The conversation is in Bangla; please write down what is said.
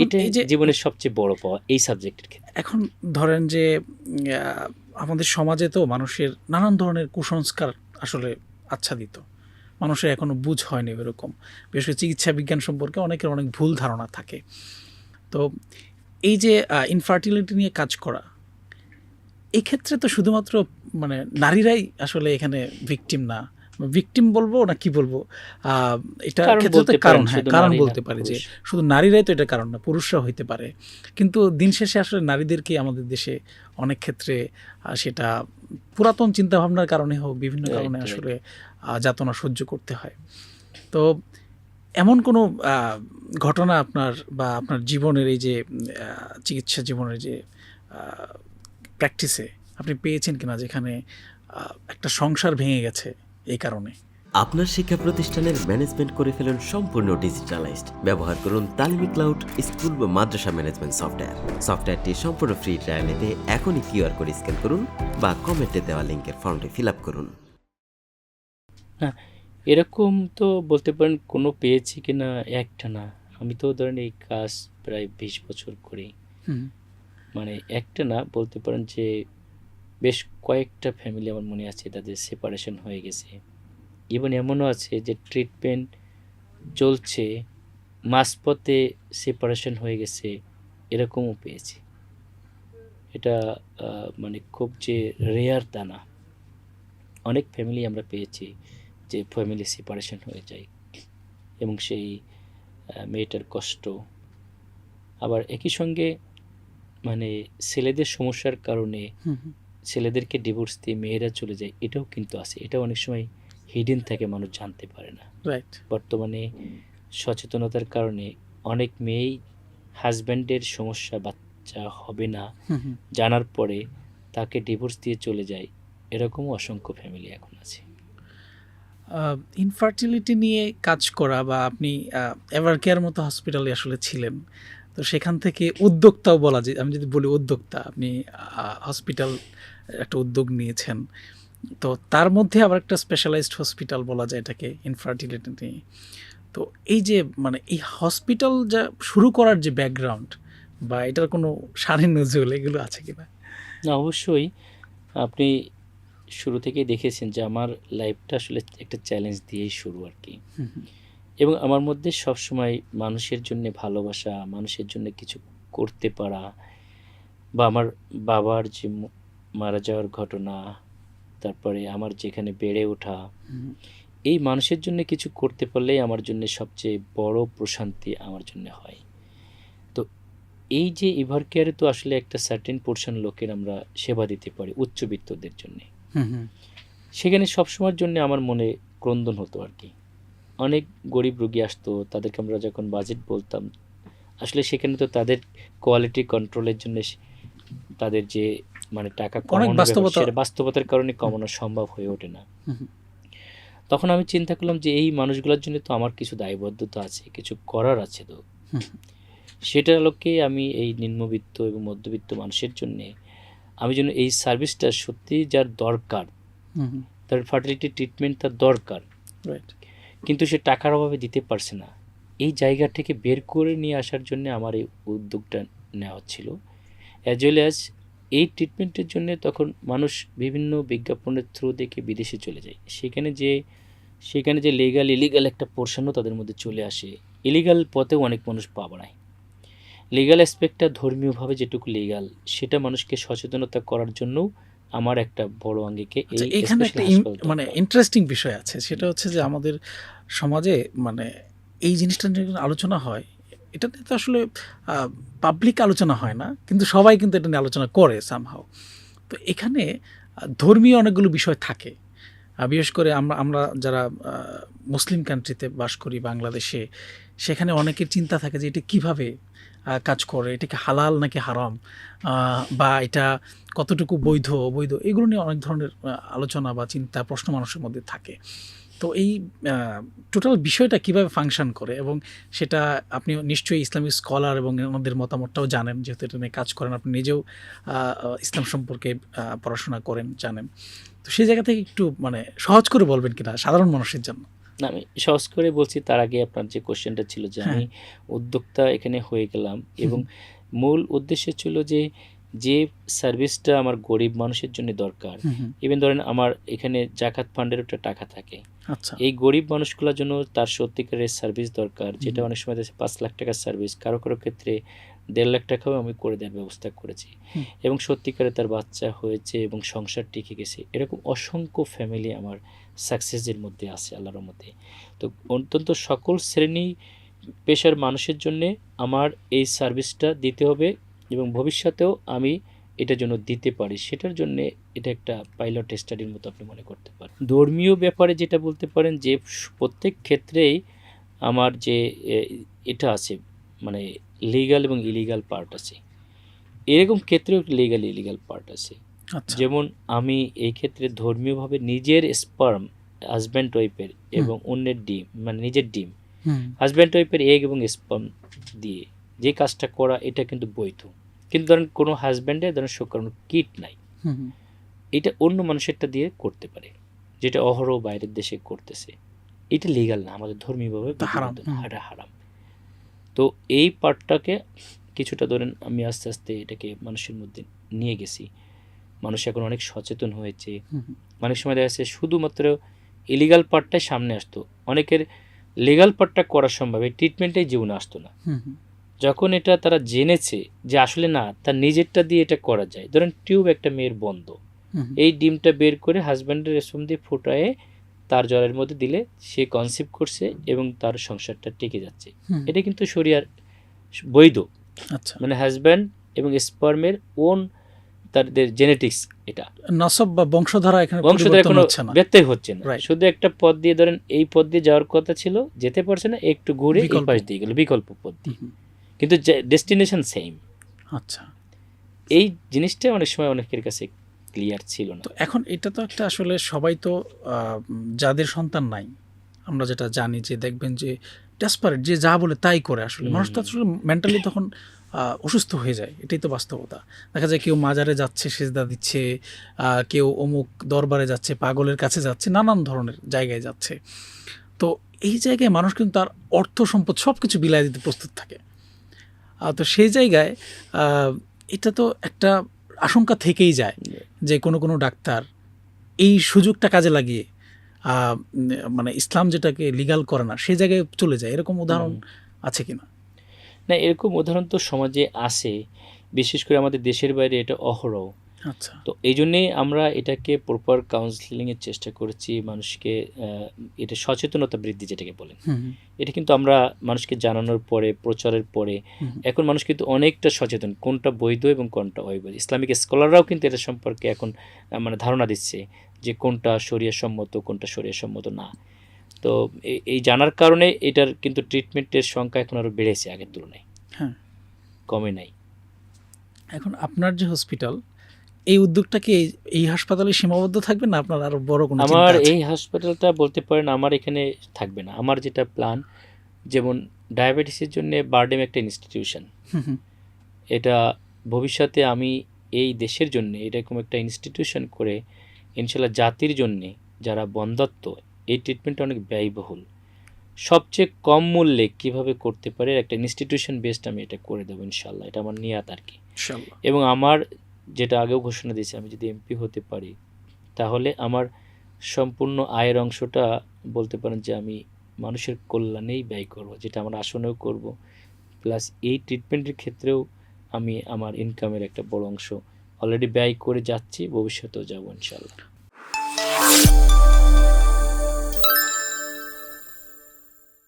এটা এই যে জীবনের সবচেয়ে বড় পাওয়া এই সাবজেক্টের ক্ষেত্রে। এখন ধরেন যে আমাদের সমাজে তো মানুষের নানান ধরনের কুসংস্কার আসলে আচ্ছাদিত, মানুষের এখনো বুঝ হয়নি এরকম, বিশেষ করে চিকিৎসা বিজ্ঞান সম্পর্কে অনেকের অনেক ভুল ধারণা থাকে। তো এই যে ইনফার্টিলিটি নিয়ে কাজ করা, এই ক্ষেত্রে তো শুধুমাত্র মানে নারীরাই আসলে এখানে ভিকটিম না, ভিকটিম বলবো না কি বলবো, এটা কারণ ক্ষেত্রে তো বলতে কারণ, পারেন, হ্যাঁ শুধু কারণ নারী না, বলতে পারি যে পুরুষ। শুধু নারীরাই তো এটা কারণ না, পুরুষরাও হইতে পারে। কিন্তু দিন শেষে আসলে নারীদেরকে আমাদের দেশে অনেক ক্ষেত্রে সেটা পুরাতন চিন্তাভাবনার কারণে হোক, বিভিন্ন রাইট, কারণে রাইট। আসলে যাতনা সহ্য করতে হয়। তো এমন কোনো ঘটনা আপনার বা আপনার জীবনের এই যে চিকিৎসা জীবনের যে প্র্যাকটিসে আপনি পেয়েছেন কিনা যেখানে একটা সংসার ভেঙে গেছে এই কারণে? আপনার শিক্ষা প্রতিষ্ঠানের ম্যানেজমেন্ট করে ফেলুন সম্পূর্ণ ডিজিটালাইজড। ব্যবহার করুন তালিমি ক্লাউড স্কুল বা মাদ্রাসা ম্যানেজমেন্ট সফটওয়্যার। সফটওয়্যারটি সম্পূর্ণ ফ্রি ট্রায়াল নিতে এখনই কিউআর কোড স্ক্যান করুন বা কমেন্টে দেওয়া লিঙ্কের ফর্মটি ফিল আপ করুন। না, এরকম তো বলতে পারেন কোনো পেয়েছি কিনা একটা না। আমি তো ধরেন এই কাজ প্রায় 20 বছর করি। মানে একটা না, বলতে পারেন যে বেশ কয়েকটা ফ্যামিলি আমার মনে আছে তাদের সেপারেশন হয়ে গেছে। ইভেন এমনও আছে যে ট্রিটমেন্ট চলছে, মাঝপথে সেপারেশন হয়ে গেছে, এরকমও পেয়েছি। এটা মানে খুব যে রেয়ার তা না। অনেক ফ্যামিলি আমরা পেয়েছি যে ফ্যামিলি সেপারেশন হয়ে যায় এবং সেই মেয়েটার কষ্ট। আবার একই সঙ্গে মানে ছেলেদের সমস্যার কারণে ছেলেদেরকে ডিভোর্স দিয়ে মেয়েরা চলে যায়, এটাও কিন্তু আছে। এটা অনেক সময় হিডেন থাকে, মানুষ জানতে পারে না। রাইট। বর্তমানে সচেতনতার কারণে অনেক মেয়েই হাজব্যান্ডের সমস্যা, বাচ্চা হবে না জানার পরে তাকে ডিভোর্স দিয়ে চলে যায়, এরকমও অসংখ্য ফ্যামিলি এখন আছে। ইনফার্টিলিটি নিয়ে কাজ করা বা আপনি এভার কেয়ার মতো হসপিটালে আসলে ছিলেন, তো সেখান থেকে উদ্যোক্তাও বলা যায়, আমি যদি বলি উদ্যোক্তা, আপনি হসপিটাল একটা উদ্যোগ নিয়েছেন, তো তার মধ্যে আবার একটা স্পেশালাইজড হসপিটাল বলা যায় এটাকে ইনফার্টিলিটি নিয়ে। তো এই যে মানে এই হসপিটাল যা শুরু করার যে ব্যাকগ্রাউন্ড বা এটার কোনো সারি নজরুল এগুলো আছে কিনা? না, অবশ্যই আপনি শুরু থেকেই দেখেছেন যে আমার লাইফটা আসলে একটা চ্যালেঞ্জ দিয়েই শুরু আর কি। এবং আমার মধ্যে সবসময় মানুষের জন্য ভালোবাসা, মানুষের জন্য কিছু করতে পারা, বা আমার বাবার যে মারা যাওয়ার ঘটনা, তারপরে আমার যেখানে বেড়ে ওঠা, এই মানুষের জন্য কিছু করতে পারলেই আমার জন্য সবচেয়ে বড় প্রশান্তি আমার জন্য হয়। তো এই যে এভার কেয়ারে তো আসলে একটা সার্টেন পোর্শন লোকের আমরা সেবা দিতে পারি, উচ্চবিত্তদের জন্যে। সেখানে সবসময়ের জন্য আমার মনে ক্রন্দন হতো আর কি। অনেক গরিব রোগী আসতো, তাদেরকে আমরা যখন বাজেট বলতাম, আসলে সেখানে তো তাদের কোয়ালিটি কন্ট্রোলের জন্য তাদের যে মানে টাকা অনেক কমানোর ব্যাপার, বাস্তবতা, সেটা বাস্তবতার কারণে কমানো সম্ভব হয়ে ওঠে না। তখন আমি চিন্তা করলাম যে এই মানুষগুলোর জন্য তো আমার কিছু দায়বদ্ধতা আছে, কিছু করার আছে। তো সেটার আলোকে আমি এই নিম্নবিত্ত এবং মধ্যবিত্ত মানুষের জন্যে আমি যেন এই সার্ভিসটা সত্যি যার দরকার, তার ফার্টিলিটি ট্রিটমেন্ট তার দরকার, কিন্তু সে টাকার অভাবে দিতে পারছে না, এই জায়গা থেকে বের করে নিয়ে আসার জন্য আমার এই উদ্যোগটা নেওয়া ছিল। অ্যাজ ওয়েল অ্যাজ এই ট্রিটমেন্টের জন্য তখন মানুষ বিভিন্ন বিজ্ঞাপনের থ্রু দেখে বিদেশে চলে যায়। সেখানে যে লিগাল ইলিগাল একটা পোর্শনও তাদের মধ্যে চলে আসে। ইলিগাল পথেও অনেক মানুষ পা বাড়ায়। লিগাল অ্যাসপেক্টটা ধর্মীয়ভাবে যেটুকু লিগাল, সেটা মানুষকে সচেতনতা করার জন্যও আমার একটা বড় আঙ্গিকে এই এখানে একটা মানে ইন্টারেস্টিং বিষয় আছে, সেটা হচ্ছে যে আমাদের সমাজে মানে এই জিনিসটা নিয়ে আলোচনা হয়, এটা নিয়ে তো আসলে পাবলিক আলোচনা হয় না, কিন্তু সবাই কিন্তু এটা নিয়ে আলোচনা করে সামহাও। তো এখানে ধর্মীয় অনেকগুলো বিষয় থাকে, বিশেষ করে আমরা যারা মুসলিম কান্ট্রিতে বাস করি বাংলাদেশে, সেখানে অনেকের চিন্তা থাকে যে এটা কীভাবে কাজ করে, এটা কি হালাল নাকি হারাম, বা এটা কতটুকু বৈধ অবৈধ, এগুলো নিয়ে অনেক ধরনের আলোচনা বা চিন্তা প্রশ্ন মানুষের মধ্যে থাকে। তো এই টোটাল বিষয়টা কিভাবে ফাংশন করে, এবং সেটা আপনি নিশ্চয়ই ইসলামিক স্কলার এবং ওনাদের মতামতটাও জানেন, যেহেতু এটা নিয়ে কাজ করেন, আপনি নিজেও ইসলাম সম্পর্কে পড়াশোনা করেন, জানেন। তো সেই জায়গা থেকে একটু মানে সহজ করে বলবেন কিনা সাধারণ মানুষের জন্য? না, আমি সহজ করে বলছি, তার আগে আপনার যে কোশ্চেনটা ছিল যে হ্যাঁ। আমি উদ্যোক্তা এখানে হয়ে গেলাম, এবং মূল উদ্দেশ্য ছিল যে যে সার্ভিসটা আমার গরিব মানুষের জন্য দরকার, ইভেন ধরেন আমার এখানে জাকাত ফান্ডের একটা টাকা থাকে, আচ্ছা। এই গরিব মানুষগুলোর জন্য তার সত্যিকারের সার্ভিস দরকার, যেটা অনেক সময় দেখছি 5 লাখ টাকার সার্ভিস, কারো কারো ক্ষেত্রে 1.5 লাখ টাকাও আমি করে দেওয়ার ব্যবস্থা করেছি, এবং সত্যিকারে তার বাচ্চা হয়েছে এবং সংসার টিকে গেছে। এরকম অসংখ্য ফ্যামিলি আমার সাকসেসের মধ্যে আছে আল্লাহর মধ্যে। তো অন্তত সকল শ্রেণী পেশার মানুষের জন্যে আমার এই সার্ভিসটা দিতে হবে, এবং ভবিষ্যতেও আমি এটার জন্য দিতে পারি, সেটার জন্যে এটা একটা পাইলট স্টাডির মতো আপনি মনে করতে পারেন। ধর্মীয় ব্যাপারে যেটা বলতে পারেন যে প্রত্যেক ক্ষেত্রেই আমার যে এটা আছে, মানে লিগ্যাল এবং ইলিগাল পার্ট আছে, এরকম ক্ষেত্রেও লিগ্যাল ইলিগাল পার্ট আছে। আচ্ছা। যেমন আমি এই ক্ষেত্রে ধর্মীয়ভাবে নিজের স্পার্ম হাজব্যান্ড ওয়াইফের এবং অন্যের ডিম, মানে নিজের ডিম হাজব্যান্ড ওয়াইফের এগ এবং স্পার্ম দিয়ে যে কাজটা করা, এটা কিন্তু বৈধ। কিন্তু ধরেন কোনো হাজব্যান্ডের ধরেন শুক্রাণু কিট নাই, এটা অন্য মানুষেরটা দিয়ে করতে পারে, যেটা অহরহ বাইরের দেশে করতেছে, এটা লিগ্যাল না, আমাদের ধর্মীয়ভাবে এটা হারাম। তো এই পার্টটাকে কিছুটা ধরেন আমি আস্তে আস্তে এটাকে মানুষের মধ্যে নিয়ে গেছি, মানুষ এখন অনেক সচেতন হয়েছে। অনেক সময় দেখা যাচ্ছে শুধুমাত্র ইলিগাল পার্টটাই সামনে আসতো, অনেকের লিগাল পার্টটা করা সম্ভব, এই ট্রিটমেন্টটাই জীবনে আসতো না। যখন এটা তারা জেনেছে যে আসলে না, তার নিজেরটা দিয়ে এটা করা যায়, ধরেন টিউব একটা মেয়ের বন্ধ, এই ডিমটা বের করে হাজব্যান্ডের রেশম দিয়ে ফুটায়ে তার জলের মধ্যে দিলে সে কনসিভ করছে এবং তার সংসারটা টিকে যাচ্ছে, এটা কিন্তু শরিয়ার বৈধ। আচ্ছা। মানে হাজব্যান্ড এবং স্পার্মের ওন তাদের জেনেটিক্স, এটা নসব বা বংশধারা এখানে বংশধর কোনো হচ্ছে না, ব্যত্যয় হচ্ছে না, Right. শুধু একটা পথ দিয়ে ধরেন এই পথ দিয়ে যাওয়ার কথা ছিল, যেতে পারছে না, একটু ঘুরে এই পাশ দিয়ে গেল বিকল্প পথ দিয়ে, কিন্তু ডেস্টিনেশন সেম। আচ্ছা। এই জিনিসটা অনেক সময় অনেকের কাছে ক্লিয়ার ছিল না। তো এখন এটা তো একটা আসলে সবাই তো যাদের সন্তান নাই, আমরা যেটা জানি যে দেখবেন যে ডেসপারেট, যে যা বলে তাই করে, আসলে মানুষ তো আসলে মেন্টালি তখন অসুস্থ হয়ে যায়, এটাই তো বাস্তবতা। দেখা যায় কেউ মাজারে যাচ্ছে, সেজদা দিচ্ছে, কেউ অমুক দরবারে যাচ্ছে, পাগলের কাছে যাচ্ছে, নানান ধরনের জায়গায় যাচ্ছে। তো এই জায়গায় মানুষ কিন্তু তার অর্থ সম্পদ সব কিছু বিলায় দিতে প্রস্তুত থাকে। তো সেই জায়গায় এটা তো একটা আশঙ্কা থেকেই যায় যে কোনো ডাক্তার এই সুযোগটা কাজে লাগিয়ে মানে ইসলাম যেটাকে লিগাল করে না, সেই জায়গায় চলে যায়, এরকম উদাহরণ আছে কিনা? না, এরকম উদাহরণ তো সমাজে আছে, বিশেষ করে আমাদের দেশের বাইরে এটা অহরহ। আচ্ছা। তো এই জন্যেই আমরা এটাকে প্রপার কাউন্সিলিংয়ের চেষ্টা করেছি, মানুষকে এটা সচেতনতা বৃদ্ধি যেটাকে বলেন, এটা কিন্তু আমরা মানুষকে জানানোর পরে, প্রচারের পরে এখন মানুষ কিন্তু অনেকটা সচেতন, কোনটা বৈধ এবং কোনটা অবৈধ। ইসলামিক স্কলাররাও কিন্তু এটা সম্পর্কে এখন মানে ধারণা দিচ্ছে যে কোনটা শরিয়াসম্মত, কোনটা শরিয়াসম্মত না। তো এই জানার কারণে এটার কিন্তু ট্রিটমেন্টের সংখ্যা এখন আরও বেড়েছে আগের তুলনায়, হ্যাঁ, কমে নাই। এখন আপনার যে হসপিটাল, এই উদ্যোগটা কি এই হাসপাতালে সীমাবদ্ধ থাকবে না আপনার আরো বড় কোনো চিন্তা আমার আছে? এই হাসপাতালটা বলতে পারেন আমার এখানে থাকবে না, আমার যেটা প্ল্যান, যেমন ডায়াবেটিসের জন্য বারডেম একটা ইনস্টিটিউশন, এটা ভবিষ্যতে আমি এই দেশের জন্য এরকম একটা ইনস্টিটিউশন করে ইনশাল্লাহ জাতির জন্যে যারা বন্ধ্যাত্ব, এই ট্রিটমেন্টটা অনেক ব্যয়বহুল, সবচেয়ে কম মূল্যে কিভাবে করতে পারে একটা ইনস্টিটিউশন বেসড আমি এটা করে দেবো ইনশাল্লাহ, এটা আমার নিয়াত আর কি। ইনশাআল্লাহ। এবং আমার যেটা আগেও ঘোষণা দিয়েছি, আমি যদি এমপি হতে পারি তাহলে আমার সম্পূর্ণ আয়ের অংশটা বলতে পারেন যে আমি মানুষের কল্যাণেই ব্যয় করব, যেটা আমার আসনেও করব, প্লাস এই ট্রিটমেন্টের ক্ষেত্রেও আমি আমার ইনকামের একটা বড় অংশ অলরেডি ব্যয় করে যাচ্ছি, ভবিষ্যতেও যাবো ইনশাল্লাহ।